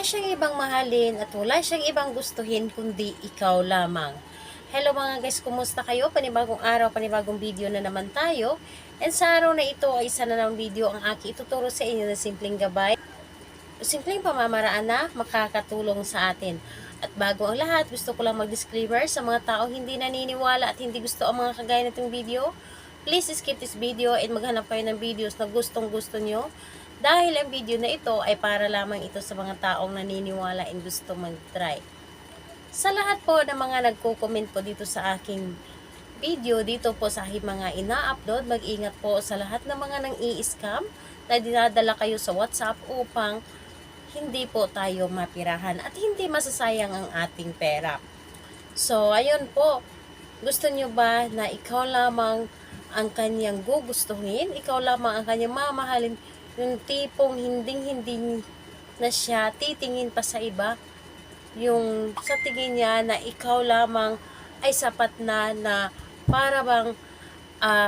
Wala siyang ibang mahalin at wala siyang ibang gustuhin kundi ikaw lamang. Hello mga guys, kumusta kayo? Panibagong araw, panibagong video na naman tayo. And sa araw na ito ay isa na ng video ang aking ituturo sa inyo na simpleng gabay. Simpleng pamamaraan na makakatulong sa atin. At bago ang lahat, gusto ko lang mag-disclaimer sa mga taong hindi naniniwala at hindi gusto ang mga kagaya nitong video. Please skip this video and maghanap kayo ng videos na gustong gusto nyo. Dahil ang video na ito ay para lamang ito sa mga taong naniniwala and gusto mag-try. Sa lahat po ng mga nagko-comment po dito sa aking video, dito po sa aking mga ina-upload, mag-ingat po sa lahat ng mga nang i-scam na dinadala kayo sa WhatsApp upang hindi po tayo mapirahan at hindi masasayang ang ating pera. So, ayun po. Gusto nyo ba na ikaw lamang ang kanyang gugustuhin? Ikaw lamang ang kanyang mamahalin? Yung tipong hindi na siya titingin pa sa iba? Yung sa tingin niya na ikaw lamang ay sapat na para bang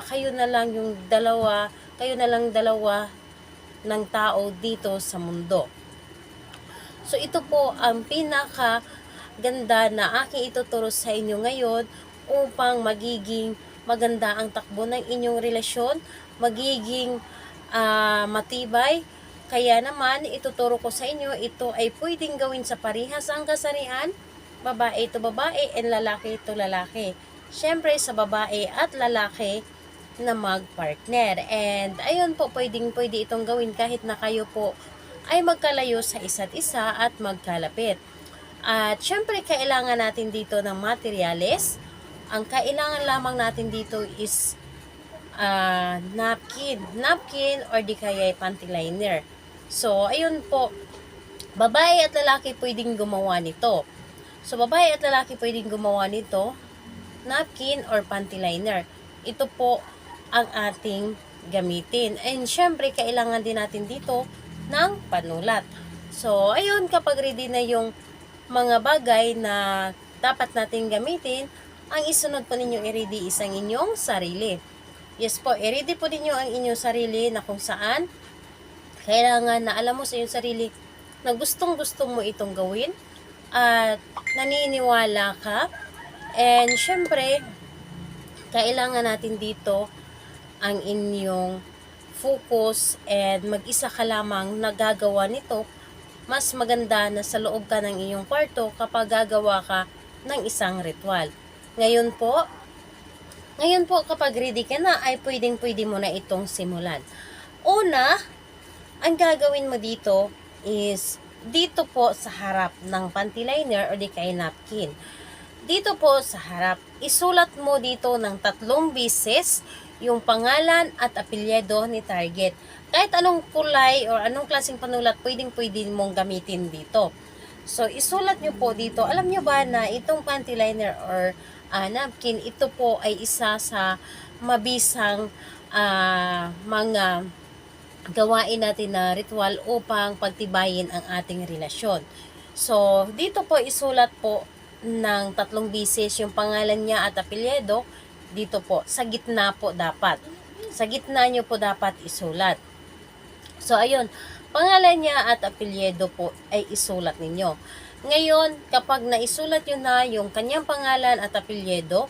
kayo na lang yung dalawa, kayo na lang dalawa ng tao dito sa mundo. So ito po ang pinaka ganda na aking ituturo sa inyo ngayon upang magiging maganda ang takbo ng inyong relasyon, magiging matibay. Kaya naman ituturo ko sa inyo, ito ay pwedeng gawin sa parehas ang kasarian, babae ito babae and lalaki ito lalaki. Syempre sa babae at lalaki na mag-partner. And ayun po, pwede itong gawin kahit na kayo po ay magkalayo sa isa't isa at magkalapit. At syempre kailangan natin dito ng materyales. Ang kailangan lamang natin dito is napkin or di kaya panty liner. So ayun po, babae at lalaki pwedeng gumawa nito. So babae at lalaki pwedeng gumawa nito, napkin or panty liner. Ito po ang ating gamitin. And syempre kailangan din natin dito ng panulat. So, ayun, kapag ready na yung mga bagay na dapat natin gamitin, ang isunod po ninyo i-ready isang inyong sarili. Yes po, i-ready po ninyo ang inyong sarili na kung saan kailangan na alam mo sa inyong sarili na gustong-gusto mo itong gawin at naniniwala ka. And syempre, kailangan natin dito ang inyong focus and mag-isa ka lamang nagagawa nito. Mas maganda na sa loob ka ng iyong kwarto kapag gagawa ka ng isang ritual. Ngayon po kapag ready ka na ay pwedeng-pwede mo na itong simulan. Una, ang gagawin mo dito is dito po sa harap ng panty liner o di kaya napkin. Dito po sa harap, isulat mo dito ng 3 beses yung pangalan at apelyido ni target. Kahit anong kulay or anong klaseng panulat, pwedeng-pwede mong gamitin dito. So, isulat nyo po dito. Alam nyo ba na itong panty liner or napkin, ito po ay isa sa mabisang mga gawain natin na ritual upang pagtibayin ang ating relasyon. So, dito po isulat po ng 3 beses yung pangalan niya at apelyido. Dito po, sa gitna po dapat. Sa gitna nyo po dapat isulat. So, ayun, pangalan niya at apelyido po ay isulat ninyo. Ngayon, kapag naisulat nyo na yung kanyang pangalan at apelyido,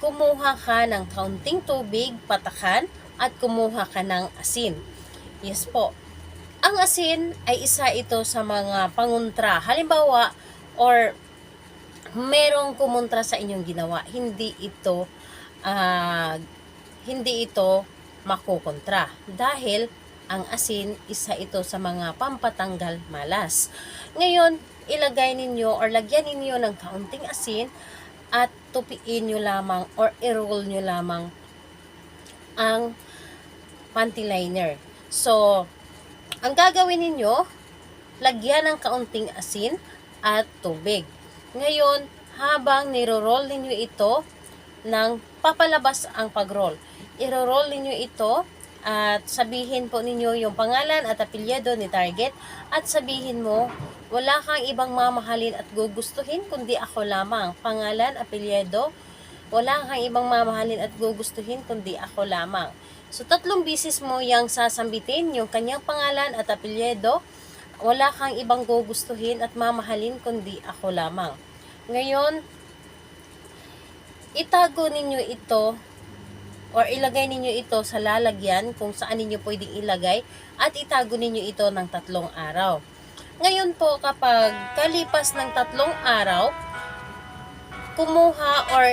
kumuha ka ng kaunting tubig, patakan, at kumuha ka ng asin. Yes po. Ang asin ay isa ito sa mga pangontra. Halimbawa, or merong kumontra sa inyong ginawa, hindi ito makukontra dahil ang asin isa ito sa mga pampatanggal malas. Ngayon, ilagay ninyo or lagyan ninyo ng kaunting asin at tupiin nyo lamang or i-roll nyo lamang ang panty liner. So, ang gagawin ninyo, lagyan ng kaunting asin at tubig. Ngayon, habang niro-roll ninyo ito ng papalabas ang pag-roll. I-roll ninyo ito at sabihin po ninyo yung pangalan at apelyido ni target at sabihin mo, wala kang ibang mamahalin at gugustuhin kundi ako lamang. Pangalan, apelyido, wala kang ibang mamahalin at gugustuhin kundi ako lamang. So, 3 beses mo yang sasambitin yung kanyang pangalan at apelyido wala kang ibang gugustuhin at mamahalin kundi ako lamang. Ngayon, itago ninyo ito or ilagay ninyo ito sa lalagyan kung saan ninyo pwedeng ilagay at itago ninyo ito ng 3 araw. Ngayon po, kapag kalipas ng 3 araw, kumuha or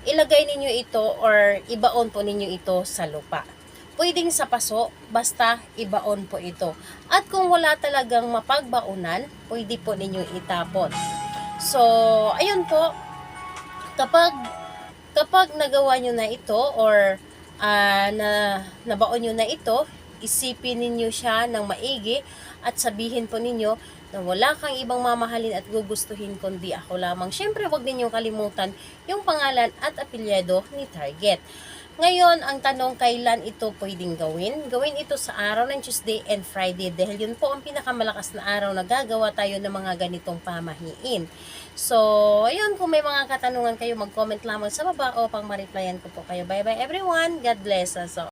ilagay ninyo ito or ibaon po ninyo ito sa lupa. Pwedeng sa paso, basta ibaon po ito. At kung wala talagang mapagbaunan, pwede po ninyo itapon. So, ayun po, kapag nagawa nyo na ito or nabaon nyo na ito, isipin ninyo siya ng maigi at sabihin po ninyo na wala kang ibang mamahalin at gugustuhin kundi ako lamang. Siyempre, huwag ninyong kalimutan yung pangalan at apelyido ni Target. Ngayon, ang tanong, kailan ito pwedeng gawin? Gawin ito sa araw ng Tuesday and Friday dahil yun po ang pinakamalakas na araw na gagawa tayo ng mga ganitong pamahiin. So, ayun, kung may mga katanungan kayo, mag-comment lamang sa baba o pang ma-replyan ko po kayo. Bye-bye everyone. God bless us all.